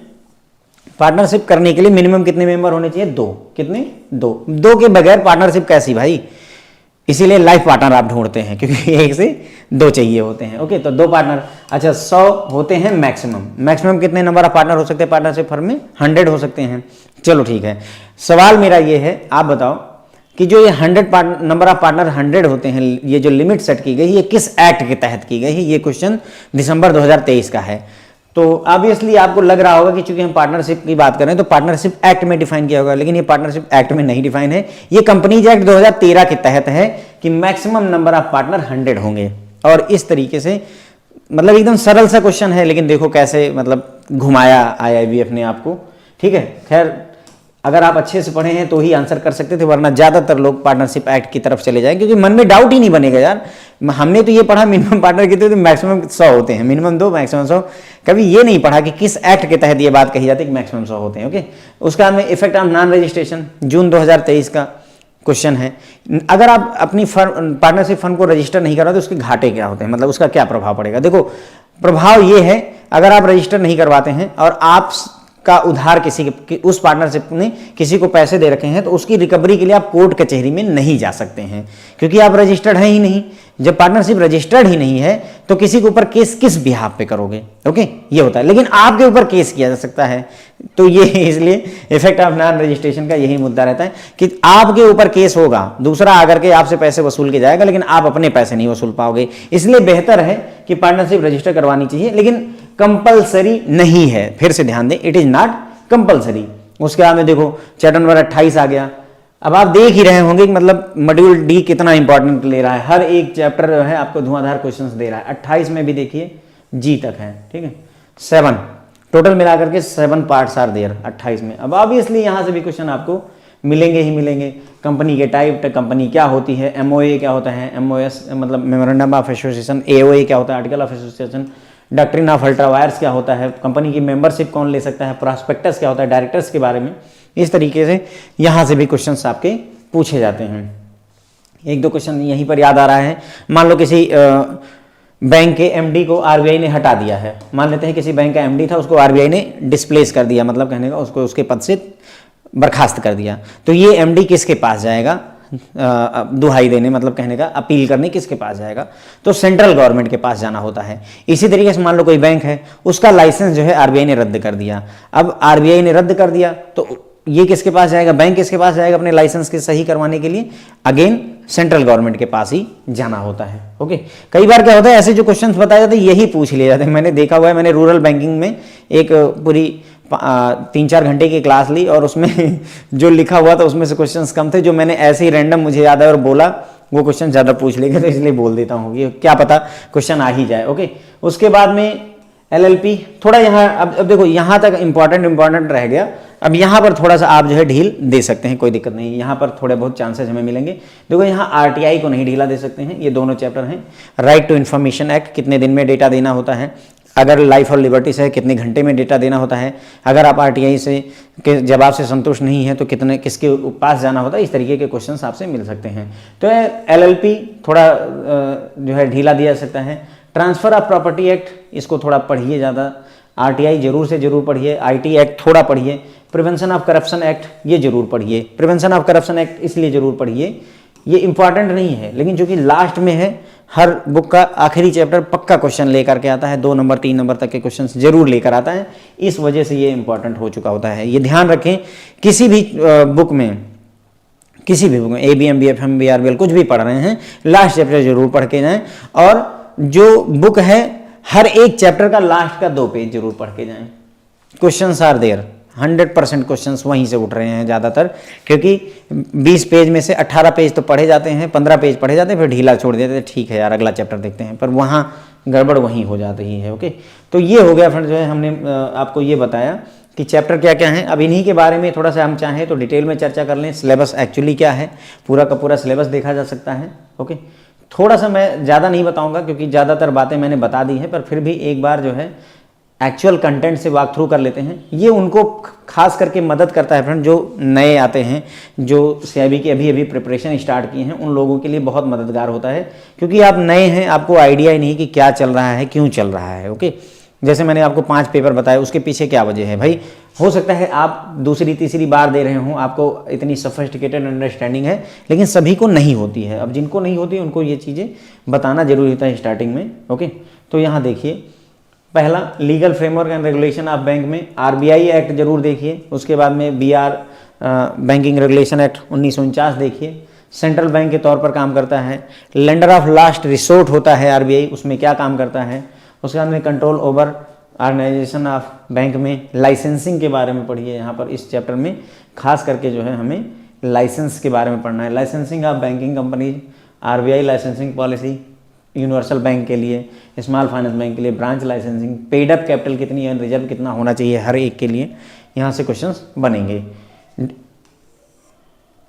[SPEAKER 1] पार्टनरशिप करने के लिए मिनिमम कितने मेंबर होने चाहिए, 2, कितने, 2 के बगैर पार्टनरशिप कैसी भाई, इसीलिए लाइफ पार्टनर आप ढूंढते हैं क्योंकि 1 से 2 चाहिए होते हैं। ओके, तो 2 पार्टनर, अच्छा 100 होते हैं मैक्सिमम कितने नंबर ऑफ पार्टनर हो सकते हैं पार्टनरशिप फर्म में, 100 हो सकते हैं। चलो ठीक है, सवाल मेरा ये है, आप बताओ कि जो ये 100 नंबर ऑफ पार्टनर 100 होते हैं, ये जो लिमिट सेट की गई ये किस एक्ट के तहत की गई है, ये क्वेश्चन दिसंबर 2023 का है। तो ऑब्वियसली आपको लग रहा होगा कि चूंकि हम पार्टनरशिप की बात करें तो पार्टनरशिप एक्ट में डिफाइन किया होगा, लेकिन ये पार्टनरशिप एक्ट में नहीं डिफाइन है, ये कंपनीज एक्ट 2013 के तहत है कि मैक्सिमम नंबर ऑफ पार्टनर 100 होंगे। और इस तरीके से मतलब एकदम सरल सा क्वेश्चन है, लेकिन देखो कैसे मतलब घुमाया IIBF ने आपको। ठीक है, खैर अगर आप अच्छे से पढ़े हैं तो ही आंसर कर सकते थे, वरना ज्यादातर लोग पार्टनरशिप एक्ट की तरफ चले जाएं, क्योंकि मन में डाउट ही नहीं बनेगा यार, हमने तो ये पढ़ा मिनिमम पार्टनर कितने तो मैक्सिमम 100 होते हैं, मिनिमम 2 मैक्सिमम 100, कभी ये नहीं पढ़ा कि किस एक्ट के तहत ये बात कही जाती है कि मैक्सिमम 100 होते हैं। ओके, उसका में इफेक्ट ऑफ नॉन रजिस्ट्रेशन जून 2023 का क्वेश्चन है। अगर आप अपनी फर्म पार्टनरशिप फर्म को रजिस्टर नहीं करा तो उसके घाटे क्या होते हैं, मतलब उसका क्या प्रभाव पड़ेगा। देखो प्रभाव ये है, अगर आप रजिस्टर नहीं करवाते हैं और आप का उधार किसी उस पार्टनरशिप ने किसी को पैसे दे रखे हैं तो उसकी रिकवरी के लिए आप कोर्ट कचहरी में नहीं जा सकते हैं, क्योंकि आप रजिस्टर्ड हैं ही नहीं। जब पार्टनरशिप रजिस्टर्ड ही नहीं है तो किसी के ऊपर केस किस बिहाफ पे करोगे। ओके, ये होता है, लेकिन आपके ऊपर केस किया जा सकता है। तो ये इसलिए इफेक्ट ऑफ नॉन रजिस्ट्रेशन का यही मुद्दा रहता है कि आपके ऊपर केस होगा, दूसरा आकर के आपसे पैसे वसूल के जाएगा, लेकिन आप अपने पैसे नहीं वसूल पाओगे। इसलिए बेहतर है कि पार्टनरशिप रजिस्टर करवानी चाहिए, लेकिन कंपलसरी नहीं है। फिर से ध्यान दें, इट इज नॉट कंपलसरी। उसके बाद में देखो चैप्टर नंबर 28 आ गया। अब आप देख ही रहे होंगे कि मतलब मॉड्यूल डी कितना इंपॉर्टेंट ले रहा है, हर एक चैप्टर जो है आपको धुआंधार क्वेश्चंस दे रहा है। 28 में भी देखिए जी तक है, ठीक है, 7 टोटल मिलाकर के 7 पार्ट्स आर देयर 28 में। अब ऑब्वियसली यहां से भी क्वेश्चन आपको मिलेंगे ही मिलेंगे। कंपनी के टाइप, कंपनी क्या होती है, MOA क्या होता है, MOS मतलब मेमोरेंडम ऑफ एसोसिएशन, AOA क्या होता है, article of association, doctrine of ultra vires क्या होता है, कंपनी की मेंबरशिप कौन ले सकता है, प्रॉस्पेक्टस क्या होता है, डायरेक्टर्स के बारे में। इस तरीके से यहाँ से भी क्वेश्चंस आपके पूछे जाते हैं। 1-2 क्वेश्चन यहीं पर याद आ रहा है। मान लो किसी बैंक के MD को RBI ने हटा दिया है, मान लेते हैं किसी बैंक का MD था, उसको RBI ने डिस्प्लेस कर दिया, मतलब कहने का उसको उसके पद से बर्खास्त कर दिया। तो ये MD किसके पास जाएगा दुहाई देने, मतलब कहने का अपील करने किसके पास जाएगा, तो सेंट्रल गवर्नमेंट के पास जाना होता है। इसी तरीके से मान लो कोई बैंक है, उसका लाइसेंस जो है RBI ने रद्द कर दिया। अब RBI ने रद्द कर दिया तो ये किसके पास जाएगा, बैंक किसके पास जाएगा अपने लाइसेंस के सही करवाने के लिए, अगेन सेंट्रल गवर्नमेंट के पास ही जाना होता है। ओके, कई बार क्या होता है ऐसे जो क्वेश्चंस बताए जाते हैं यही पूछ लिए जाते हैं। मैंने देखा हुआ है, मैंने रूरल बैंकिंग में एक पूरी 3-4 घंटे की क्लास ली और उसमें जो लिखा हुआ था उसमें से क्वेश्चंस कम थे, जो मैंने ऐसे ही रैंडम मुझे याद है और बोला वो क्वेश्चन ज़्यादा पूछ लेंगे, तो इसलिए बोल देता हूँ कि क्या पता क्वेश्चन आ ही जाए। ओके, उसके बाद में LLP थोड़ा यहाँ अब देखो यहाँ तक इंपॉर्टेंट रह गया। अब यहाँ पर थोड़ा सा आप जो है ढील दे सकते हैं, कोई दिक्कत नहीं, यहाँ पर थोड़े बहुत चांसेस हमें मिलेंगे। देखो यहाँ RTI को नहीं ढीला दे सकते हैं, ये दोनों चैप्टर हैं। राइट टू इन्फॉर्मेशन एक्ट, कितने दिन में डेटा देना होता है, अगर लाइफ और लिबर्टी से कितने घंटे में डेटा देना होता है, अगर आप RTI से के जवाब से संतुष्ट नहीं है तो कितने किसके पास जाना होता है, इस तरीके के क्वेश्चंस आपसे मिल सकते हैं। तो LLP थोड़ा जो है ढीला दिया जा सकता है। ट्रांसफर ऑफ प्रॉपर्टी एक्ट, इसको थोड़ा पढ़िए ज़्यादा, RTI जरूर से जरूर पढ़िए, IT एक्ट थोड़ा पढ़िए, प्रिवेंशन ऑफ करप्शन एक्ट ये जरूर पढ़िए। प्रिवेंशन ऑफ करप्शन एक्ट इसलिए जरूर पढ़िए, ये इंपॉर्टेंट नहीं है लेकिन चूंकि लास्ट में है, हर बुक का आखिरी चैप्टर पक्का क्वेश्चन लेकर के आता है, 2 नंबर 3 नंबर तक के क्वेश्चन जरूर लेकर आता है, इस वजह से ये इंपॉर्टेंट हो चुका होता है। ये ध्यान रखें, किसी भी बुक में ABM BFM BRBL कुछ भी पढ़ रहे हैं, लास्ट चैप्टर जरूर पढ़ के जाएं। और जो बुक है हर एक चैप्टर का लास्ट का 2 पेज जरूर पढ़ के जाएं। क्वेश्चंस आर देयर, 100% क्वेश्चंस वहीं से उठ रहे हैं ज़्यादातर, क्योंकि 20 पेज में से 18 पेज तो पढ़े जाते हैं, 15 पेज पढ़े जाते हैं, फिर ढीला छोड़ देते हैं, ठीक है यार अगला चैप्टर देखते हैं, पर वहाँ गड़बड़ वहीं हो जाती है। ओके, तो ये हो गया फ्रेंड्स, जो है हमने आपको ये बताया कि चैप्टर क्या क्या हैं। अब इन्हीं के बारे में थोड़ा सा हम चाहें तो डिटेल में चर्चा कर लें। सिलेबस एक्चुअली क्या है, पूरा का पूरा सिलेबस देखा जा सकता है। ओके, थोड़ा सा मैं ज़्यादा नहीं बताऊंगा क्योंकि ज़्यादातर बातें मैंने बता दी हैं, पर फिर भी एक बार जो है एक्चुअल कंटेंट से वॉक थ्रू कर लेते हैं। ये उनको खास करके मदद करता है फ्रेंड, जो नए आते हैं, जो सीआईबी की अभी अभी प्रिपरेशन स्टार्ट की हैं, उन लोगों के लिए बहुत मददगार होता है, क्योंकि आप नए हैं, आपको आइडिया ही नहीं कि क्या चल रहा है, क्यों चल रहा है। ओके, जैसे मैंने आपको 5 पेपर बताए, उसके पीछे क्या वजह है भाई। हो सकता है आप दूसरी तीसरी बार दे रहे हों, आपको इतनी सोफिस्टिकेटेड अंडरस्टैंडिंग है, लेकिन सभी को नहीं होती है। अब जिनको नहीं होती है उनको ये चीज़ें बताना जरूरी होता है स्टार्टिंग में। ओके, तो यहाँ देखिए, पहला legal framework and regulation of bank में आरबीआई एक्ट जरूर देखिए, उसके बाद में बीआर बैंकिंग रेगुलेशन एक्ट 1949 देखिए, सेंट्रल बैंक के तौर पर काम करता है। लेंडर ऑफ लास्ट रिसोर्ट होता है आरबीआई, उसमें क्या काम करता है। उसके बाद में control over organisation of bank में लाइसेंसिंग के बारे में पढ़िए। यहाँ पर इस चैप्टर में खास करके जो है हमें लाइसेंस के बारे में पढ़ना है। Licensing of banking companies, RBI licensing policy, universal bank के लिए, स्मॉल फाइनेंस बैंक के लिए, branch licensing, paid up capital कितनी है, रिजर्व कितना होना चाहिए हर एक के लिए, यहाँ से क्वेश्चंस बनेंगे।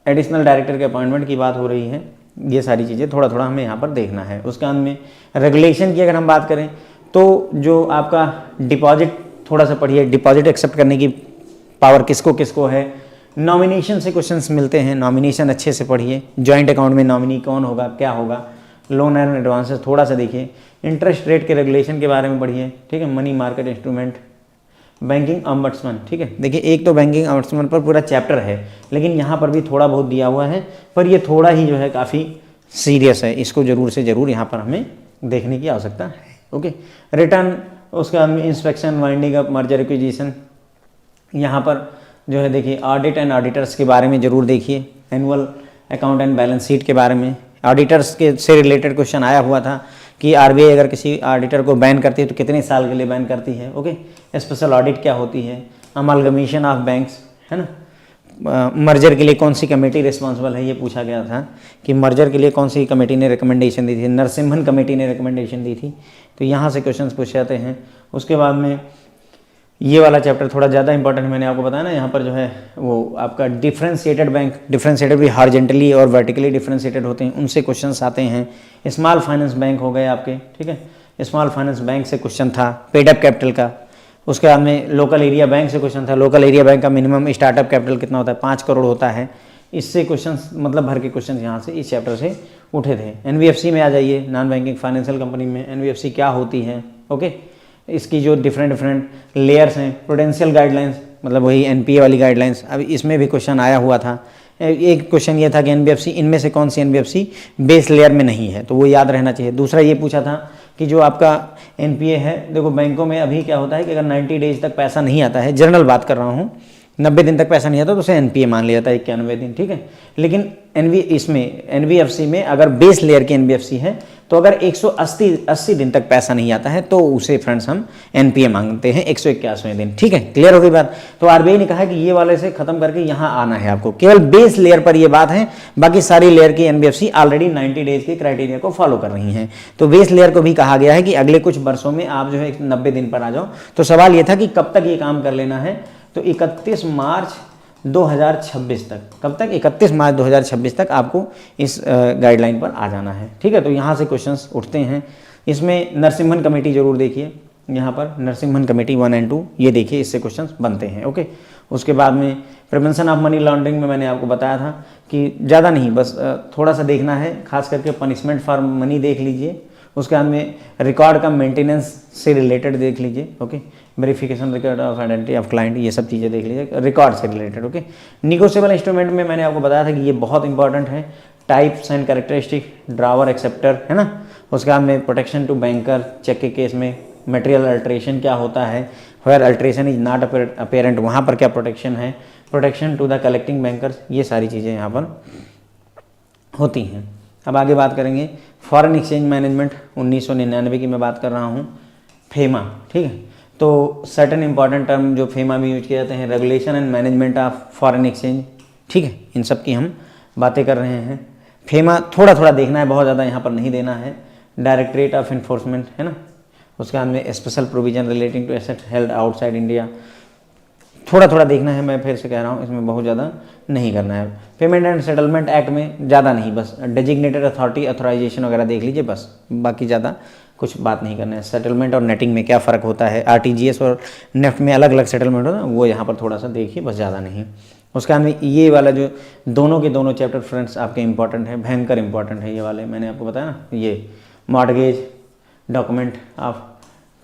[SPEAKER 1] एडिशनल डायरेक्टर के अपॉइंटमेंट की बात हो रही है, ये सारी चीज़ें थोड़ा थोड़ा हमें यहाँ पर देखना है। उसके बाद में रेगुलेशन की अगर हम बात करें तो जो आपका डिपॉजिट, थोड़ा सा पढ़िए, डिपॉजिट एक्सेप्ट करने की पावर किसको किसको है। नॉमिनेशन से क्वेश्चंस मिलते हैं, नॉमिनेशन अच्छे से पढ़िए। जॉइंट अकाउंट में नॉमिनी कौन होगा, क्या होगा। लोन एंड एडवांसेस थोड़ा सा देखिए। इंटरेस्ट रेट के रेगुलेशन के बारे में पढ़िए, ठीक है। Money market instrument, banking ombudsman, ठीक है। देखिए, एक तो बैंकिंग ऑम्बड्समैन पर पूरा चैप्टर है, लेकिन यहाँ पर भी थोड़ा बहुत दिया हुआ है, पर ये थोड़ा ही जो है काफ़ी सीरियस है, इसको जरूर से ज़रूर यहाँ पर हमें देखने की आवश्यकता है। ओके, रिटर्न, उसके बाद में inspection, winding up, merger acquisition, यहाँ पर जो है देखिए ऑडिट एंड ऑडिटर्स के बारे में जरूर देखिए। Annual account and balance sheet के बारे में, ऑडिटर्स के से रिलेटेड क्वेश्चन आया हुआ था कि आरबीआई अगर किसी ऑडिटर को बैन करती है तो कितने साल के लिए बैन करती है। ओके, स्पेशल ऑडिट क्या होती है, अमालगमेशन ऑफ बैंक्स, है ना। मर्जर के लिए कौन सी कमेटी रिस्पॉन्सिबल है, ये पूछा गया था कि मर्जर के लिए कौन सी कमेटी ने रिकमेंडेशन दी थी। नरसिम्हन कमेटी ने रिकमेंडेशन दी थी, तो यहाँ से क्वेश्चन पूछे जाते हैं। उसके बाद में ये वाला चैप्टर थोड़ा ज़्यादा इंपॉर्टेंट, मैंने आपको बताया ना, यहाँ पर जो है वो आपका डिफ्रेंशिएटेड बैंक, डिफ्रेंशिएटेड भी हॉरिजॉन्टली और वर्टिकली डिफ्रेंशिएटेड होते हैं, उनसे क्वेश्चंस आते हैं। स्मॉल फाइनेंस बैंक हो गए आपके, ठीक है। स्मॉल फाइनेंस बैंक से क्वेश्चन था, पेड अप कैपिटल का। उसके बाद में लोकल एरिया बैंक से क्वेश्चन था, लोकल एरिया बैंक का मिनिमम स्टार्टअप कैपिटल कितना होता है, 5 करोड़ होता है। इससे क्वेश्चन मतलब भर के क्वेश्चन यहाँ से इस चैप्टर से उठे थे। एनबीएफसी में आ जाइए, नॉन बैंकिंग फाइनेंशियल कंपनी में एनबीएफसी क्या होती है। ओके, इसकी जो डिफरेंट लेयर्स हैं, प्रूडेंशियल गाइडलाइंस, मतलब वही एनपीए वाली गाइडलाइंस, अब इसमें भी क्वेश्चन आया हुआ था। एक क्वेश्चन ये था कि एनबीएफसी, इनमें से कौन सी एनबीएफसी बेस लेयर में नहीं है, तो वो याद रहना चाहिए। दूसरा ये पूछा था कि जो आपका एनपीए है, देखो बैंकों में अभी क्या होता है कि अगर 90 डेज तक पैसा नहीं आता है, जनरल बात कर रहा हूँ, 90 दिन तक पैसा नहीं आता तो उसे एनपीए मान लिया जाता है, 91 दिन, ठीक है। लेकिन एनबीएफसी में अगर बेस लेयर की एनबीएफसी है तो अगर 180 दिन तक पैसा नहीं आता है तो उसे फ्रेंड्स हम एनपीए मांगते हैं 181वें दिन, ठीक है। क्लियर हो गई बात। तो आरबीआई ने कहा है कि ये वाले से खत्म करके यहाँ आना है आपको, केवल बेस लेयर पर ये बात है, बाकी सारी लेयर की एनबीएफसी ऑलरेडी 90 डेज के क्राइटेरिया को फॉलो कर रही हैं। तो बेस लेयर को भी कहा गया है कि अगले कुछ वर्षों में आप जो है 90 दिन पर आ जाओ। तो सवाल ये था कि कब तक ये काम कर लेना है, तो 31 मार्च 2026 तक। कब तक? 31 मार्च 2026 तक आपको इस गाइडलाइन पर आ जाना है, ठीक है। तो यहाँ से क्वेश्चंस उठते हैं। इसमें नरसिम्हन कमेटी जरूर देखिए, यहाँ पर नरसिम्हन कमेटी 1 और 2 ये देखिए, इससे क्वेश्चंस बनते हैं। ओके, उसके बाद में प्रिवेंशन ऑफ मनी लॉन्ड्रिंग में मैंने आपको बताया था कि ज़्यादा नहीं, बस थोड़ा सा देखना है, खास करके पनिशमेंट फॉर मनी देख लीजिए। उसके बाद में रिकॉर्ड का मेंटेनेंस से रिलेटेड देख लीजिए। Okay, verification record of identity of client, ये सब चीज़ें देख लीजिए रिकॉर्ड से रिलेटेड। ओके, निगोशिएबल इंस्ट्रूमेंट में मैंने आपको बताया था कि ये बहुत इंपॉर्टेंट है। Types and characteristic, drawer, acceptor, है ना। उसके बाद में प्रोटेक्शन टू बैंकर, चेक के केस में मटेरियल अल्ट्रेशन क्या होता है, where alteration is not apparent, वहाँ पर क्या प्रोटेक्शन है, protection to the collecting bankers, ये सारी चीज़ें यहाँ पर होती हैं। अब आगे बात करेंगे फॉरेन एक्सचेंज मैनेजमेंट, 1999 की मैं बात कर रहा हूँ, फेमा, ठीक है। तो सर्टेन इंपॉर्टेंट टर्म जो फेमा में यूज किए जाते हैं, regulation and management of foreign exchange, ठीक है, इन सब की हम बातें कर रहे हैं। फेमा थोड़ा थोड़ा देखना है, बहुत ज़्यादा यहाँ पर नहीं देना है। डायरेक्टरेट ऑफ इन्फोर्समेंट, है ना। उसके बाद में special provision relating to asset held outside India, थोड़ा थोड़ा देखना है, मैं फिर से कह रहा हूँ, इसमें बहुत ज़्यादा नहीं करना है। पेमेंट एंड सेटलमेंट एक्ट में ज़्यादा नहीं, बस डेजिग्नेटेड अथॉरिटी ऑथराइजेशन वगैरह देख लीजिए बस, बाकी ज़्यादा कुछ बात नहीं करना है। सेटलमेंट और नेटिंग में क्या फ़र्क होता है, आरटीजीएस और नेफ्ट में अलग अलग सेटलमेंट होता है, वो यहाँ पर थोड़ा सा देखिए, बस ज़्यादा नहीं। उसके बाद में ये वाला जो दोनों के दोनों चैप्टर फ्रेंड्स आपके इंपॉर्टेंट है, भयंकर इंपॉर्टेंट है ये वाले, मैंने आपको बताया ना, ये mortgage, document of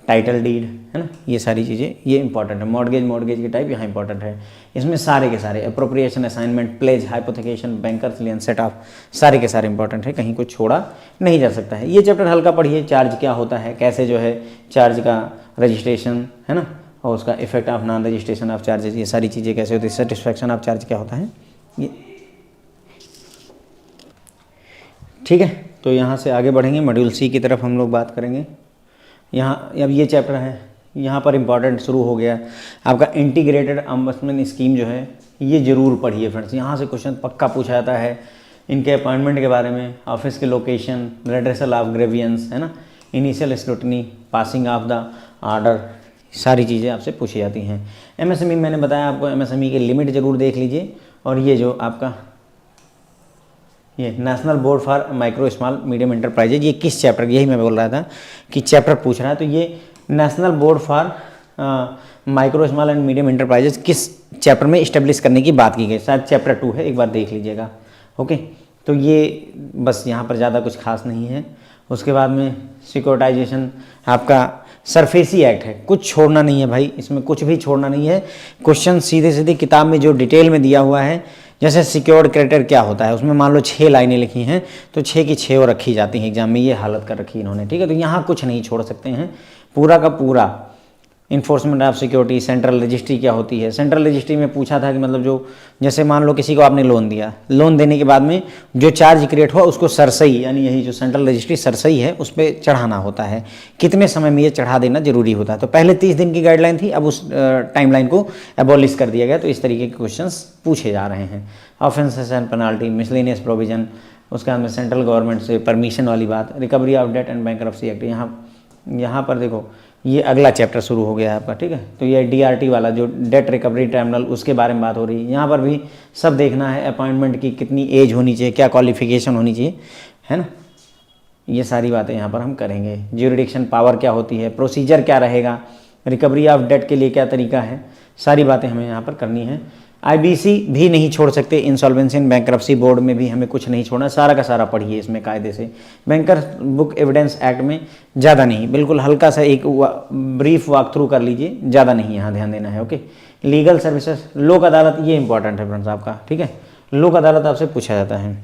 [SPEAKER 1] title deed, है ना, ये सारी चीज़ें ये इंपॉर्टेंट है। मॉर्टगेज के टाइप यहाँ इंपॉर्टेंट है। इसमें सारे के सारे appropriation, assignment, pledge, hypothecation, bankers lien, set off, सारे के सारे इंपॉर्टेंट है, कहीं कुछ छोड़ा नहीं जा सकता है। ये चैप्टर हल्का पढ़िए, चार्ज क्या होता है, कैसे जो है चार्ज का रजिस्ट्रेशन, है ना, और उसका effect of non registration of charges, ये सारी चीज़ें कैसे होती है, सेटिस्फैक्शन ऑफ चार्ज क्या होता है ये, ठीक है। तो यहाँ से आगे बढ़ेंगे, मॉड्यूल सी की तरफ हम लोग बात करेंगे। यहाँ अब ये चैप्टर है, यहाँ पर इंपॉर्टेंट शुरू हो गया आपका इंटीग्रेटेड अम्बड्समैन स्कीम जो है, ये जरूर पढ़िए फ्रेंड्स, यहाँ से क्वेश्चन पक्का पूछा जाता है इनके अपॉइंटमेंट के बारे में, ऑफिस के लोकेशन, रेड्रेसल ऑफ ग्रेवियंस, है ना, initial scrutiny, passing of the order, सारी चीज़ें आपसे पूछी जाती हैं। एमएसएमई मैंने बताया आपको, एमएसएमई की लिमिट जरूर देख लीजिए। और ये जो आपका ये national board for micro small medium enterprises, ये किस चैप्टर, यही मैं बोल रहा था कि चैप्टर पूछ रहा है, तो ये national board for micro small and medium enterprises किस चैप्टर में इस्टेब्लिश करने की बात की गई, शायद चैप्टर 2 है, एक बार देख लीजिएगा। ओके, तो ये बस यहाँ पर ज़्यादा कुछ खास नहीं है। उसके बाद में सिक्योरिटाइजेशन आपका सरफेसी एक्ट है, कुछ छोड़ना नहीं है भाई, इसमें कुछ भी छोड़ना नहीं है। क्वेश्चन सीधे सीधे किताब में जो डिटेल में दिया हुआ है, जैसे सिक्योर्ड क्रेडिटर क्या होता है, उसमें मान लो 6 लाइनें लिखी हैं, तो 6 की 6 और रखी जाती हैं एग्जाम में, ये हालत कर रखी है इन्होंने, ठीक है। तो यहाँ कुछ नहीं छोड़ सकते हैं, पूरा का पूरा। Enforcement of security, central registry क्या होती है, सेंट्रल रजिस्ट्री में पूछा था कि मतलब जो, जैसे मान लो किसी को आपने लोन दिया, लोन देने के बाद में जो चार्ज क्रिएट हुआ उसको सरसई, यानी यही जो सेंट्रल रजिस्ट्री सरसई है उस पर चढ़ाना होता है, कितने समय में ये चढ़ा देना जरूरी होता है। तो पहले 30 दिन की गाइडलाइन थी, अब उस टाइमलाइन को एबॉलिश कर दिया गया। तो इस तरीके के क्वेश्चन पूछे जा रहे हैं। Offences and penalty, miscellaneous provision, उसके बाद में सेंट्रल गवर्नमेंट से परमिशन वाली बात, recovery of debt and bankruptcy act. यहाँ पर देखो ये अगला चैप्टर शुरू हो गया है आपका, ठीक है। तो ये डीआरटी वाला जो डेट रिकवरी ट्रिब्यूनल, उसके बारे में बात हो रही है। यहाँ पर भी सब देखना है, अपॉइंटमेंट की कितनी एज होनी चाहिए, क्या क्वालिफिकेशन होनी चाहिए, है ना, ये सारी बातें यहाँ पर हम करेंगे। ज्यूरिडिक्शन पावर क्या होती है, प्रोसीजर क्या रहेगा, रिकवरी ऑफ डेट के लिए क्या तरीका है, सारी बातें हमें यहाँ पर करनी है। आईबीसी भी नहीं छोड़ सकते, इंसॉल्वेंसी एंड बैंक्रप्सी बोर्ड में भी हमें कुछ नहीं छोड़ना, सारा का सारा पढ़िए इसमें कायदे से। बैंकर बुक एविडेंस एक्ट में ज़्यादा नहीं, बिल्कुल हल्का सा एक ब्रीफ वॉक थ्रू कर लीजिए, ज़्यादा नहीं यहाँ ध्यान देना है। ओके, लीगल सर्विसेज, लोक अदालत, ये इंपॉर्टेंट है फ्रेंड्स आपका, ठीक है। लोक अदालत आपसे पूछा जाता है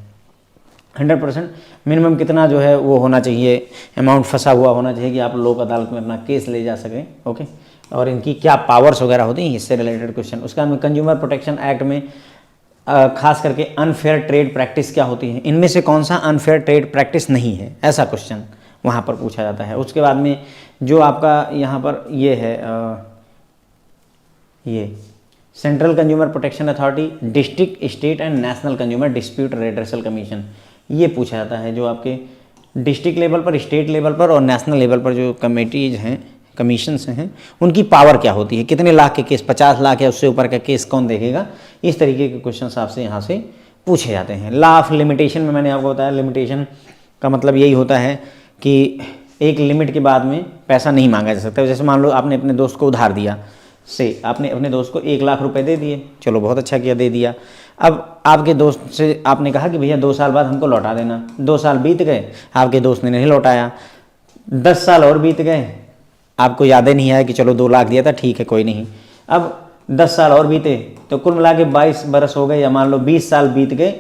[SPEAKER 1] 100% मिनिमम कितना जो है वो होना चाहिए, अमाउंट फंसा हुआ होना चाहिए कि आप लोक अदालत में अपना केस ले जा सकें। ओके, और इनकी क्या पावर्स वगैरह होती हैं, इससे रिलेटेड क्वेश्चन। उसका में कंज्यूमर प्रोटेक्शन एक्ट में खास करके अनफेयर ट्रेड प्रैक्टिस क्या होती है, इनमें से कौन सा अनफेयर ट्रेड प्रैक्टिस नहीं है, ऐसा क्वेश्चन वहाँ पर पूछा जाता है। उसके बाद में जो आपका यहाँ पर ये है ये central consumer protection authority, district, state and national consumer dispute redressal commission, ये पूछा जाता है। जो आपके डिस्ट्रिक्ट लेवल पर, स्टेट लेवल पर और नेशनल लेवल पर जो कमेटीज हैं, कमीशंस हैं, उनकी पावर क्या होती है, कितने लाख के केस, 50 लाख या उससे ऊपर का केस कौन देखेगा, इस तरीके के क्वेश्चन आपसे यहाँ से पूछे जाते हैं। लॉ ऑफ लिमिटेशन में मैंने आपको बताया, लिमिटेशन का मतलब यही होता है कि एक लिमिट के बाद में पैसा नहीं मांगा जा सकता। जैसे मान लो आपने अपने दोस्त को उधार दिया, से आपने अपने दोस्त को 1 लाख रुपए दे दिए, चलो बहुत अच्छा किया, दे दिया। अब आपके दोस्त से आपने कहा कि भैया 2 साल बाद हमको लौटा देना, 2 साल बीत गए, आपके दोस्त ने नहीं लौटाया, 10 साल और बीत गए, आपको याद ही नहीं आया कि चलो 2 लाख दिया था, ठीक है कोई नहीं। अब 10 साल और बीते, तो कुल मिला के 22 बरस हो गए, या मान लो 20 साल बीत गए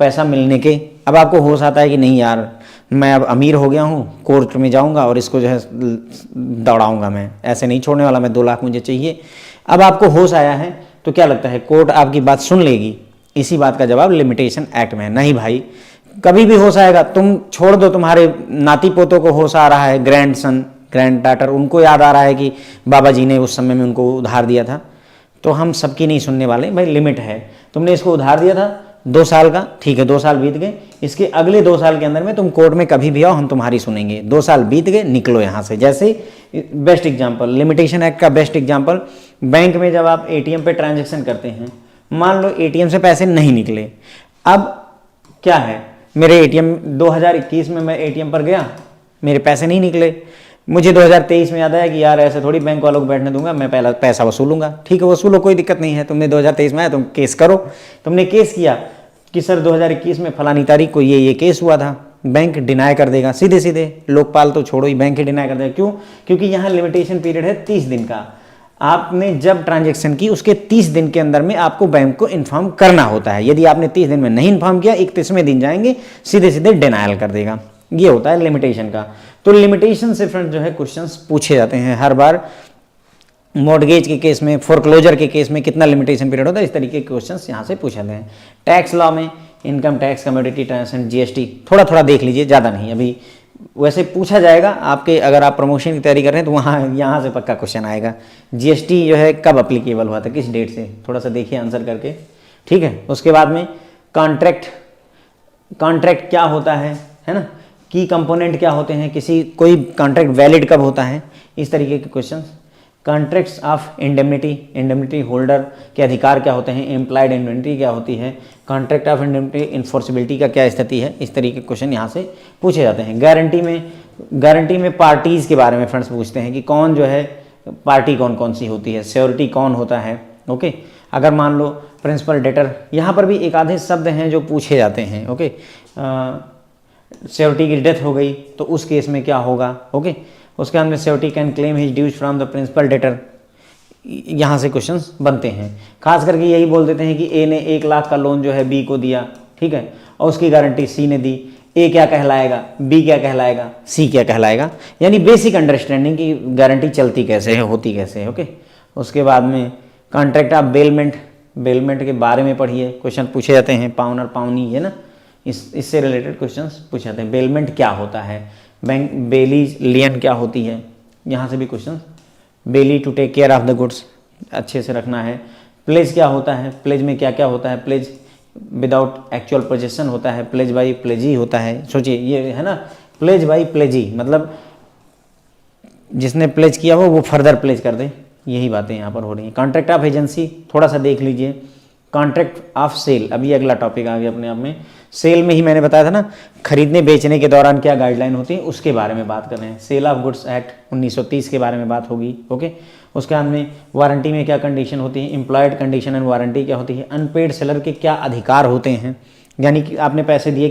[SPEAKER 1] पैसा मिलने के। अब आपको होश आता है कि नहीं यार, मैं अब अमीर हो गया हूँ, कोर्ट में जाऊँगा और इसको जो है दौड़ाऊँगा, मैं ऐसे नहीं छोड़ने वाला, मैं 2 लाख मुझे चाहिए। अब आपको होश आया है, तो क्या लगता है कोर्ट आपकी बात सुन लेगी? इसी बात का जवाब लिमिटेशन एक्ट में है। नहीं भाई, कभी भी होश आएगा, तुम छोड़ दो, तुम्हारे नाती पोतों को होश आ रहा है, ग्रैंड सन, ग्रैंड डॉटर, उनको याद आ रहा है कि बाबा जी ने उस समय में उनको उधार दिया था, तो हम सबकी नहीं सुनने वाले भाई। लिमिट है, तुमने इसको उधार दिया था 2 साल का, ठीक है 2 साल बीत गए, इसके अगले 2 साल के अंदर में तुम कोर्ट में कभी भी आओ, हम तुम्हारी सुनेंगे। 2 साल बीत गए, निकलो यहाँ से। जैसे बेस्ट एग्जाम्पल, लिमिटेशन एक्ट का बेस्ट एग्जाम्पल, बैंक में जब आप एटीएम पे ट्रांजैक्शन करते हैं, मान लो एटीएम से पैसे नहीं निकले, अब क्या है, मेरे एटीएम 2021 में मैं एटीएम पर गया, मेरे पैसे नहीं निकले, मुझे 2023 में याद आया कि यार ऐसे थोड़ी बैंक वालों को बैठने दूंगा, मैं पहला पैसा वसूलूंगा। ठीक है, वसूलो, कोई दिक्कत नहीं है, तुमने 2023 में आया तुम केस करो। तुमने केस किया कि सर 2021 में फलानी तारीख को ये केस हुआ था, बैंक डिनाई कर देगा, सीधे सीधे, लोकपाल तो छोड़ो ही, बैंक ही डिनाई कर देगा। क्यों? क्योंकि यहाँ लिमिटेशन पीरियड है 30 दिन का। आपने जब ट्रांजेक्शन की उसके 30 दिन के अंदर में आपको बैंक को इन्फॉर्म करना होता है। यदि आपने 30 दिन में नहीं इन्फॉर्म किया, 31वें दिन जाएंगे, सीधे सीधे डिनायल कर देगा। ये होता है लिमिटेशन का। तो लिमिटेशन से फ्रेंड जो है क्वेश्चंस पूछे जाते हैं हर बार। मॉर्गेज के केस में, फोरक्लोजर के केस में कितना लिमिटेशन पीरियड होता है, इस तरीके के क्वेश्चंस यहाँ से पूछे जाते हैं। टैक्स लॉ में income tax, commodity transaction, GST थोड़ा थोड़ा देख लीजिए, ज़्यादा नहीं। अभी वैसे पूछा जाएगा आपके, अगर आप प्रमोशन की तैयारी कर रहे हैं तो वहाँ यहाँ से पक्का क्वेश्चन आएगा। जीएसटी जो है कब अप्लीकेबल हुआ था, किस डेट से, थोड़ा सा देखिए आंसर करके। ठीक है, उसके बाद में कॉन्ट्रैक्ट क्या होता है ना, की कंपोनेंट क्या होते हैं, कोई कॉन्ट्रैक्ट वैलिड कब होता है, इस तरीके के questions. Contracts of indemnity holder के अधिकार क्या होते हैं, एम्प्लॉयड इंडेमनिटी क्या होती है, कॉन्ट्रैक्ट ऑफ इंडेमनिटी इन्फोर्सिबिलिटी का क्या स्थिति है, इस तरीके के क्वेश्चन यहाँ से पूछे जाते हैं। गारंटी में पार्टीज़ के बारे में फ्रेंड्स पूछते हैं कि कौन जो है पार्टी कौन कौन सी होती है, श्योरिटी कौन होता है। ओके, अगर मान लो प्रिंसिपल डेटर, यहाँ पर भी एक आधे शब्द हैं जो पूछे जाते हैं। ओके, श्योरिटी की डेथ हो गई तो उस केस में क्या होगा। ओके, उसके अंदर surety can claim his dues from the principal debtor, यहाँ से क्वेश्चंस बनते हैं। खास करके यही बोल देते हैं कि ए ने 1 लाख का लोन जो है बी को दिया, ठीक है, और उसकी गारंटी सी ने दी। ए क्या कहलाएगा, बी क्या कहलाएगा, सी क्या कहलाएगा, यानी बेसिक अंडरस्टैंडिंग की गारंटी चलती कैसे है, होती कैसे है। ओके, उसके बाद में कॉन्ट्रैक्ट ऑफ बेलमेंट के बारे में पढ़िए, क्वेश्चन पूछे जाते हैं। पाउनर पाउनी है ना, इससे रिलेटेड क्वेश्चंस पूछे जाते हैं। बेलमेंट क्या होता है, बैंक बेली लियन क्या होती है, यहाँ से भी question. Bailee to take care of the goods, अच्छे से रखना है। प्लेज क्या होता है, प्लेज में क्या क्या होता है, प्लेज विदाउट एक्चुअल पोजेशन होता है, प्लेज बाई प्लेजी होता है। सोचिए ये है ना, प्लेज बाई प्लेजी मतलब जिसने प्लेज किया हो वो फर्दर प्लेज कर दे, यही बातें यहाँ पर हो रही हैं। कॉन्ट्रैक्ट ऑफ एजेंसी थोड़ा सा देख लीजिए। कॉन्ट्रैक्ट ऑफ सेल, अभी अगला टॉपिक आ गया अपने आप में। सेल में ही मैंने बताया था ना, खरीदने बेचने के दौरान क्या गाइडलाइन होती है, उसके बारे में बात कर रहे हैं। सेल ऑफ गुड्स एक्ट 1930 के बारे में बात होगी। ओके, उसके बाद में वारंटी में क्या कंडीशन होती है, एम्प्लॉयड कंडीशन एंड वारंटी क्या होती है, अनपेड सेलर के क्या अधिकार होते हैं, यानी कि आपने पैसे दिए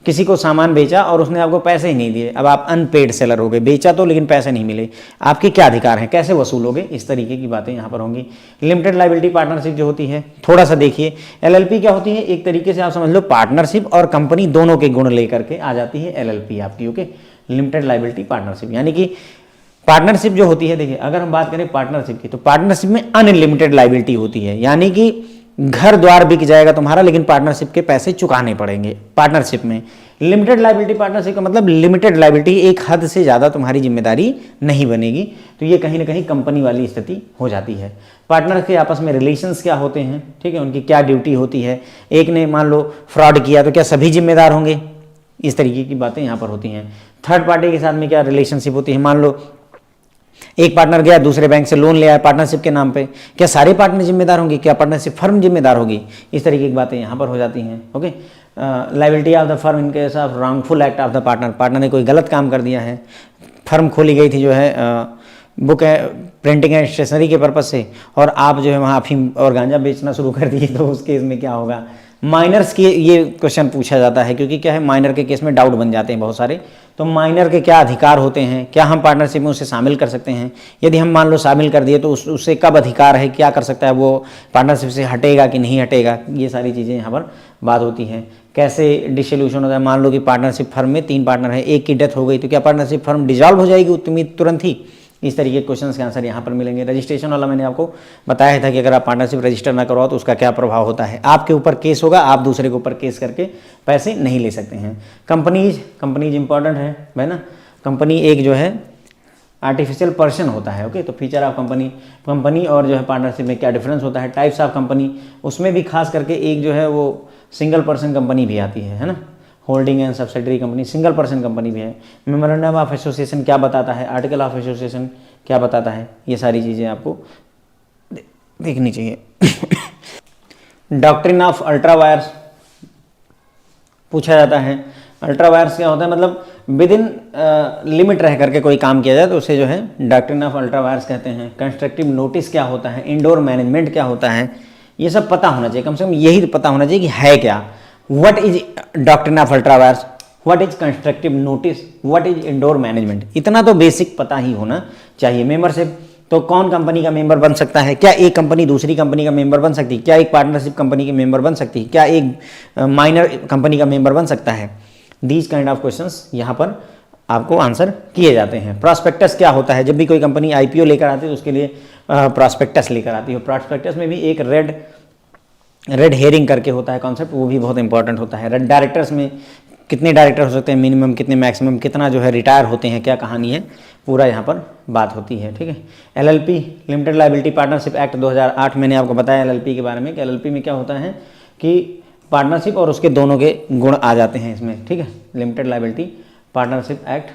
[SPEAKER 1] किसी को सामान बेचा और उसने आपको पैसे ही नहीं दिए, अब आप अनपेड सेलर हो गए, बेचा तो लेकिन पैसे नहीं मिले, आपके क्या अधिकार हैं, कैसे वसूलोगे, इस तरीके की बातें यहाँ पर होंगी। लिमिटेड लायबिलिटी पार्टनरशिप जो होती है, थोड़ा सा देखिए। एलएलपी क्या होती है, एक तरीके से आप समझ लो पार्टनरशिप और कंपनी दोनों के गुण लेकर के आ जाती है एलएलपी आपकी। ओके, लिमिटेड लायबिलिटी पार्टनरशिप, यानी कि पार्टनरशिप जो होती है, देखिए अगर हम बात करें पार्टनरशिप की, तो पार्टनरशिप में अनलिमिटेड लायबिलिटी होती है, यानी कि घर द्वार बिक जाएगा तुम्हारा लेकिन पार्टनरशिप के पैसे चुकाने पड़ेंगे पार्टनरशिप में। लिमिटेड लायबिलिटी पार्टनरशिप का मतलब लिमिटेड लायबिलिटी, एक हद से ज़्यादा तुम्हारी जिम्मेदारी नहीं बनेगी, तो ये कहीं ना कहीं कंपनी वाली स्थिति हो जाती है। पार्टनर के आपस में रिलेशंस क्या होते हैं, ठीक है, उनकी क्या ड्यूटी होती है, एक ने मान लो फ्रॉड किया तो क्या सभी जिम्मेदार होंगे, इस तरीके की बातें यहाँ पर होती हैं। थर्ड पार्टी के साथ में क्या रिलेशनशिप होती है, मान लो एक पार्टनर गया दूसरे बैंक से लोन ले आया पार्टनरशिप के नाम पे, क्या सारे पार्टनर जिम्मेदार होंगे, क्या पार्टनरशिप फर्म जिम्मेदार होगी, इस तरीके की बातें यहाँ पर हो जाती हैं। Okay, liability of the firm in case of wrongful act of the partner ने कोई गलत काम कर दिया है, फर्म खोली गई थी जो है बुक प्रिंटिंग एंड स्टेशनरी के पर्पज से, और आप जो है वहाँ अफीम और गांजा बेचना शुरू कर दिए, तो उस केस में क्या होगा। माइनर्स के ये क्वेश्चन पूछा जाता है, क्योंकि क्या है माइनर के केस में डाउट बन जाते हैं बहुत सारे, तो माइनर के क्या अधिकार होते हैं, क्या हम पार्टनरशिप में उसे शामिल कर सकते हैं, यदि हम मान लो शामिल कर दिए तो उससे कब अधिकार है, क्या कर सकता है वो, पार्टनरशिप से हटेगा कि नहीं हटेगा, ये सारी चीज़ें यहाँ पर बात होती हैं। कैसे डिसोल्यूशन होता है, मान लो कि पार्टनरशिप फर्म में 3 पार्टनर है, एक की डेथ हो गई तो क्या पार्टनरशिप फर्म डिजॉल्व हो जाएगी तुरंत ही, इस तरीके के क्वेश्चंस के आंसर यहाँ पर मिलेंगे। रजिस्ट्रेशन वाला मैंने आपको बताया था कि अगर आप पार्टनरशिप रजिस्टर ना करवाओ तो उसका क्या प्रभाव होता है, आपके ऊपर केस होगा, आप दूसरे के ऊपर केस करके पैसे नहीं ले सकते हैं। कंपनीज इंपॉर्टेंट है ना, कंपनी एक जो है आर्टिफिशियल पर्सन होता है। ओके, तो फीचर ऑफ कंपनी और जो है पार्टनरशिप में क्या डिफरेंस होता है, टाइप्स ऑफ कंपनी, उसमें भी खास करके एक जो है वो सिंगल पर्सन कंपनी भी आती है ना, holding and subsidiary company, single person company भी है। मेमोरेंडम ऑफ एसोसिएशन क्या बताता है, आर्टिकल ऑफ एसोसिएशन क्या बताता है, ये सारी चीज़ें आपको देखनी चाहिए। डॉक्ट्रिन ऑफ अल्ट्रा वायर्स पूछा जाता है। अल्ट्रा वायर्स क्या होता है, मतलब विद इन लिमिट रह करके कोई काम किया जाए तो उसे जो है डॉक्ट्रिन ऑफ अल्ट्रा वायर्स कहते हैं। कंस्ट्रक्टिव नोटिस क्या होता है, इंडोर मैनेजमेंट क्या होता है, ये सब पता होना चाहिए, कम से कम यही पता होना चाहिए कि है क्या। What is doctrine of ultra vires, what is constructive notice, what is indoor management, इतना तो बेसिक पता ही होना चाहिए। मेंबरशिप तो कौन कंपनी का मेंबर बन सकता है, क्या एक कंपनी दूसरी कंपनी का मेंबर बन सकती है, क्या एक पार्टनरशिप कंपनी के मेंबर बन सकती है, क्या एक माइनर कंपनी का मेंबर बन सकता है। दीज काइंड ऑफ क्वेश्चंस यहाँ पर आपको आंसर किए जाते हैं। प्रॉस्पेक्टस क्या होता है, जब भी कोई कंपनी आईपीओ लेकर आती है तो उसके लिए प्रॉस्पेक्टस लेकर आती है। प्रॉस्पेक्टस में भी एक रेड हेयरिंग करके होता है कॉन्सेप्ट, वो भी बहुत इंपॉर्टेंट होता है। डायरेक्टर्स में कितने डायरेक्टर हो सकते हैं, मिनिमम कितने, मैक्सिमम कितना जो है रिटायर होते हैं, क्या कहानी है, पूरा यहाँ पर बात होती है। ठीक है। LLP limited liability partnership act 2008, मैंने आपको बताया एलएलपी के बारे में कि एलएलपी में क्या होता है कि पार्टनरशिप और उसके दोनों के गुण आ जाते हैं इसमें। ठीक है। Limited liability partnership act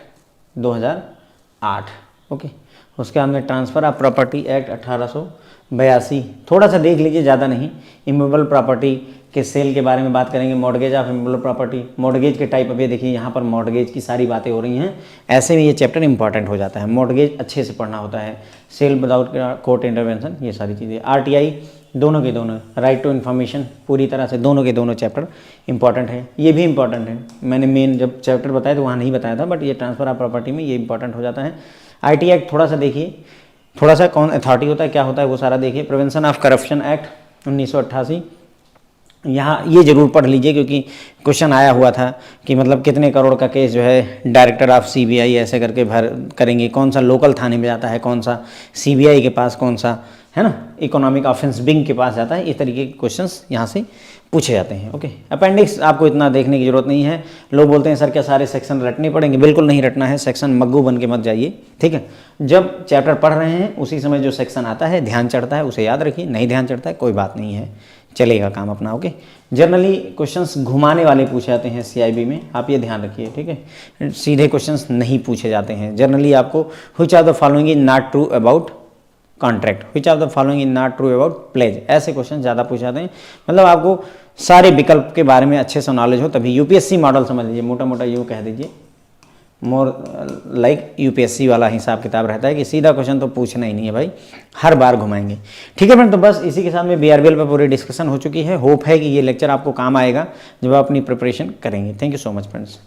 [SPEAKER 1] 2008। Okay. उसके बाद में ट्रांसफ़र ऑफ प्रॉपर्टी एक्ट 1882, थोड़ा सा देख लीजिए, ज़्यादा नहीं। इमूवेबल प्रॉपर्टी के सेल के बारे में बात करेंगे। Mortgage of immovable property, mortgage के टाइप, अभी देखिए यहाँ पर मॉर्गेज की सारी बातें हो रही हैं, ऐसे में ये चैप्टर इंपॉर्टेंट हो जाता है। मॉर्गेज अच्छे से पढ़ना होता है। सेल विदाउट कोर्ट इंटरवेंशन, ये सारी चीज़ें। आरटीआई दोनों के दोनों, राइट टू इन्फॉर्मेशन, पूरी तरह से दोनों के दोनों चैप्टर इंपॉर्टेंट है। ये भी इंपॉर्टेंट है, मैंने मेन जब चैप्टर बताया तो वहाँ नहीं बताया था, बट ये ट्रांसफर ऑफ प्रॉपर्टी में ये इंपॉर्टेंट हो जाता है। आईटी एक्ट थोड़ा सा देखिए, थोड़ा सा कौन अथॉरिटी होता है, क्या होता है, वो सारा देखिए। प्रिवेंशन ऑफ करप्शन एक्ट 1988, यहाँ ये जरूर पढ़ लीजिए क्योंकि क्वेश्चन आया हुआ था कि मतलब कितने करोड़ का केस जो है डायरेक्टर ऑफ सीबीआई ऐसे करके भर करेंगे, कौन सा लोकल थाने में जाता है, कौन सा सीबीआई के पास, कौन सा है ना इकोनॉमिक ऑफेंस विंग के पास जाता है। इस तरीके के क्वेश्चंस यहाँ से पूछे जाते हैं। ओके। अपेंडिक्स आपको इतना देखने की जरूरत नहीं है। लोग बोलते हैं सर क्या सारे सेक्शन रटने पड़ेंगे, बिल्कुल नहीं रटना है। सेक्शन मग्गू बन के मत जाइए। ठीक है। जब चैप्टर पढ़ रहे हैं उसी समय जो सेक्शन आता है, ध्यान चढ़ता है उसे याद रखिए, नहीं ध्यान चढ़ता है कोई बात नहीं है, चलेगा काम अपना। ओके। जनरली क्वेश्चंस घुमाने वाले पूछे जाते हैं सीआईबी में, आप ये ध्यान रखिए। ठीक है। सीधे क्वेश्चंस नहीं पूछे जाते हैं। जनरली आपको which of the following is not true about contract, which of the following is not true about pledge, ऐसे क्वेश्चन ज़्यादा पूछे जाते हैं। मतलब आपको सारे विकल्प के बारे में अच्छे से नॉलेज हो तभी। यूपीएससी मॉडल समझ लीजिए, मोटा मोटा यूँ कह दीजिए, मोर लाइक यूपीएससी वाला हिसाब किताब रहता है कि सीधा क्वेश्चन तो पूछना ही नहीं है भाई, हर बार घुमाएंगे। ठीक है फ्रेंड, तो बस इसी के साथ में बीआरबीएल पर पूरी डिस्कशन हो चुकी है। होप है कि ये लेक्चर आपको काम आएगा जब आप अपनी प्रिपरेशन करेंगे। Thank you so much friends.